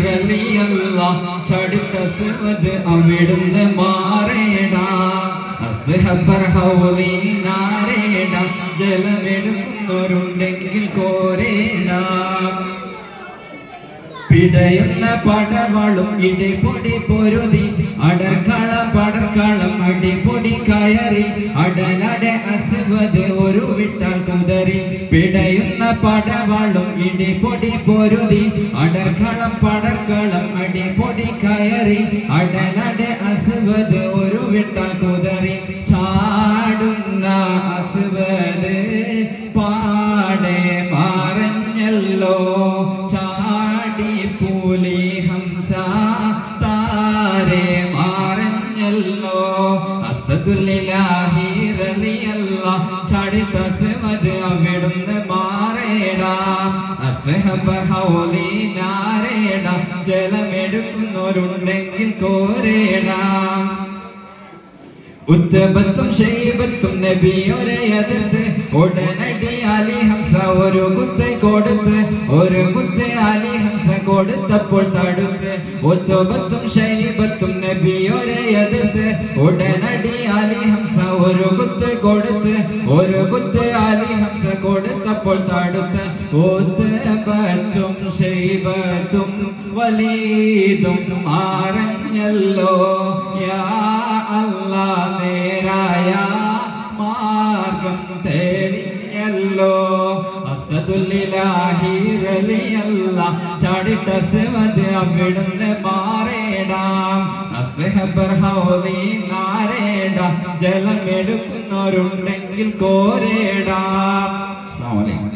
റളിയല്ലാഹ് ചടുത്ത സുവദ് അവിടുന്ന് മാറേടാ അസ്ഹബർ ഹൗലീനാരേടാ ജലമെടുക്കുന്നവരുണ്ടെങ്കിൽ കോരേടാ പിടയുന്ന പടവളും ഇടിപൊടി പൊരുതി അടർക്കളം പടർക്കളം അടിപൊടി കയറി അടലടെ അസ്വദ് ഒരു വിട്ടാൽ കുതറി പിടയുന്ന പടവളും ഇടിപൊടി പൊരുതി അടർക്കളം പടർക്കളം അടിപൊടി കയറി അടലടെ അസ്വദ് ഒരു വിട്ടാൽ കുതറി ചാടുന്ന അസ്വദ് പാടെ മറഞ്ഞല്ലോ പൂലി ഹംസ താരെ മറഞ്ഞല്ലോ അസ്സദുലില്ലാഹി റളിയല്ലാഹ് ചടുത്ത സുവദ് അവിടുന്ന് മാറേടാ അസ്ഹബർ ഹൗലീനാരേടാ ജലമെടുക്കുന്നവരുണ്ടെങ്കിൽ കോരേടാ ഉത്തബത്തും ഷൈബത്തും നബിയോരെ എതിർത്ത് ഉടനടി അലി ഹംസ ഒരു കുത്ത് കൊടുത്ത് ഒരു കുത്ത് അലി ഹംസ കൊടുത്തപ്പോൾ തടുത്ത് ഉത്തബത്തും ഷൈബത്തും നബിയോരെ എതിർത്ത് ഉടനടി അലി ഹംസ ഒരു കുത്ത് കൊടുത്ത് ഒരു കുത്ത് അലി ഹംസ കൊടുത്തപ്പോൾ തടുത്ത് ഉത്തബത്തും ഷൈബത്തും വലീദും മാറഞ്ഞല്ലോ യാ അല്ലാഹ് നേരായ മാർഗം തേടിഞ്ഞല്ലോ അസ്സദുലില്ലാഹി റളിയല്ലാഹ് ചടുത്ത സുവദ് അവിടുന്ന് മാറേടാ അസ്ഹബർ ഹൗലീനാരേടാ ജലമെടുക്കുന്നവരുണ്ടെങ്കിൽ കോരേടാ. അസ്സലാമു അലൈക്കും.